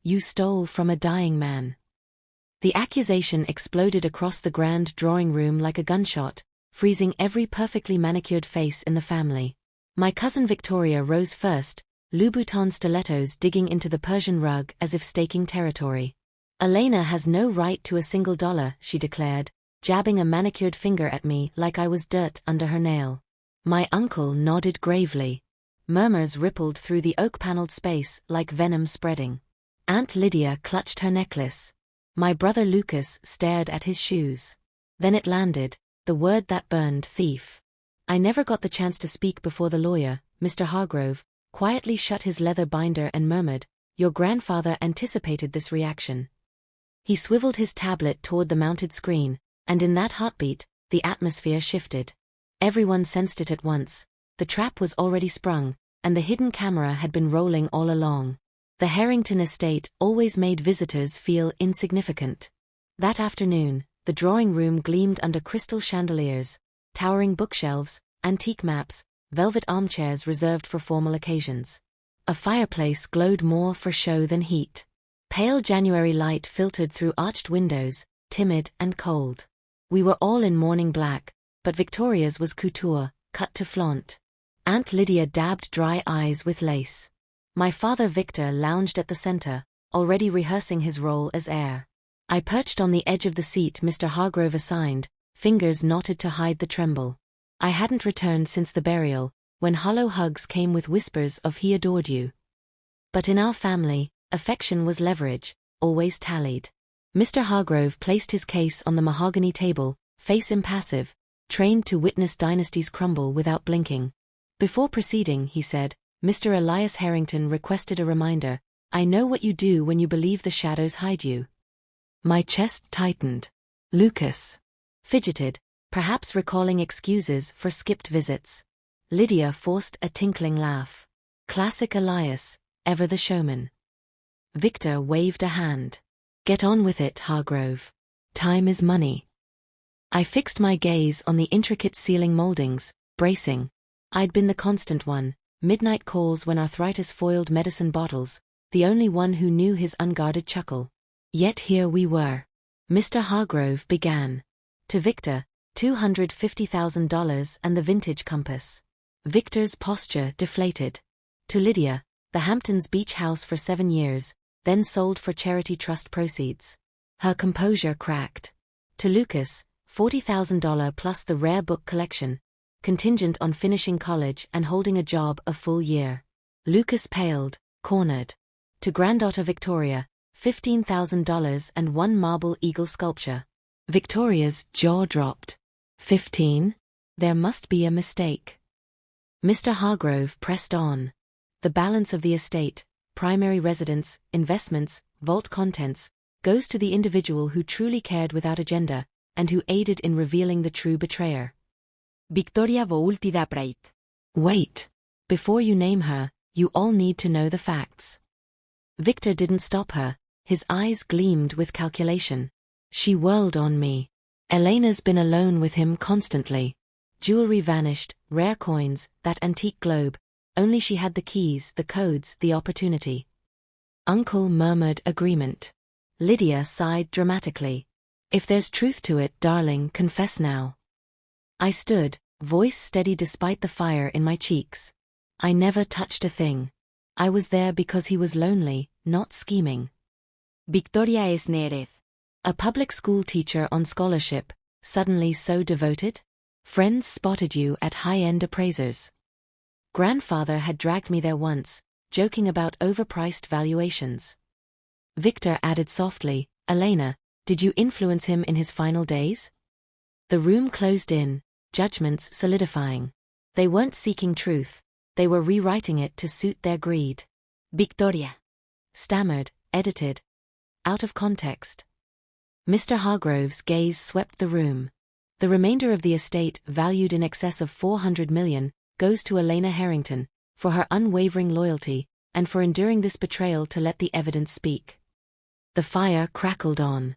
"You stole from a dying man." The accusation exploded across the grand drawing room like a gunshot, freezing every perfectly manicured face in the family. My cousin Victoria rose first, Louboutin stilettos digging into the Persian rug as if staking territory. "Elena has no right to a single dollar," she declared, jabbing a manicured finger at me like I was dirt under her nail. My uncle nodded gravely. Murmurs rippled through the oak-paneled space like venom spreading. Aunt Lydia clutched her necklace. My brother Lucas stared at his shoes. Then it landed, the word that burned: thief. I never got the chance to speak before the lawyer. Mr. Hargrove quietly shut his leather binder and murmured, "Your grandfather anticipated this reaction." He swiveled his tablet toward the mounted screen, and in that heartbeat, the atmosphere shifted. Everyone sensed it at once. The trap was already sprung, and the hidden camera had been rolling all along. The Harrington estate always made visitors feel insignificant. That afternoon, the drawing room gleamed under crystal chandeliers, towering bookshelves, antique maps, velvet armchairs reserved for formal occasions. A fireplace glowed more for show than heat. Pale January light filtered through arched windows, timid and cold. We were all in mourning black, but Victoria's was couture, cut to flaunt. Aunt Lydia dabbed dry eyes with lace. My father Victor lounged at the center, already rehearsing his role as heir. I perched on the edge of the seat Mr. Hargrove assigned, fingers knotted to hide the tremble. I hadn't returned since the burial, when hollow hugs came with whispers of "he adored you." But in our family, affection was leverage, always tallied. Mr. Hargrove placed his case on the mahogany table, face impassive, trained to witness dynasties crumble without blinking. Before proceeding, he said, "Mr. Elias Harrington requested a reminder. I know what you do when you believe the shadows hide you." My chest tightened. Lucas fidgeted, perhaps recalling excuses for skipped visits. Lydia forced a tinkling laugh. Classic Elias, ever the showman. Victor waved a hand. "Get on with it, Hargrove. Time is money." I fixed my gaze on the intricate ceiling moldings, bracing. I'd been the constant one, midnight calls when arthritis foiled medicine bottles, the only one who knew his unguarded chuckle. Yet here we were. Mr. Hargrove began. To Victor, $250,000 and the vintage compass. Victor's posture deflated. To Lydia, the Hamptons beach house for 7 years, then sold for charity trust proceeds. Her composure cracked. To Lucas, $40,000 plus the rare book collection, contingent on finishing college and holding a job a full year. Lucas paled, cornered. To granddaughter Victoria, $15,000 and one marble eagle sculpture. Victoria's jaw dropped. 15? There must be a mistake. Mr. Hargrove pressed on. The balance of the estate, primary residence, investments, vault contents, goes to the individual who truly cared without agenda, and who aided in revealing the true betrayer. Victoria voulti da preit. Wait. Before you name her, you all need to know the facts. Victor didn't stop her, his eyes gleamed with calculation. She whirled on me. Elena's been alone with him constantly. Jewelry vanished, rare coins, that antique globe. Only she had the keys, the codes, the opportunity. Uncle murmured agreement. Lydia sighed dramatically. "If there's truth to it, darling, confess now." I stood, voice steady despite the fire in my cheeks. I never touched a thing. I was there because he was lonely, not scheming. Victoria es Nerez. A public school teacher on scholarship, suddenly so devoted? Friends spotted you at high-end appraisers. Grandfather had dragged me there once, joking about overpriced valuations. Victor added softly, "Elena, did you influence him in his final days?" The room closed in, judgments solidifying. They weren't seeking truth, they were rewriting it to suit their greed. Victoria stammered, edited. Out of context. Mr. Hargrove's gaze swept the room. The remainder of the estate, valued in excess of $400 million, goes to Elena Harrington, for her unwavering loyalty, and for enduring this betrayal to let the evidence speak. The fire crackled on.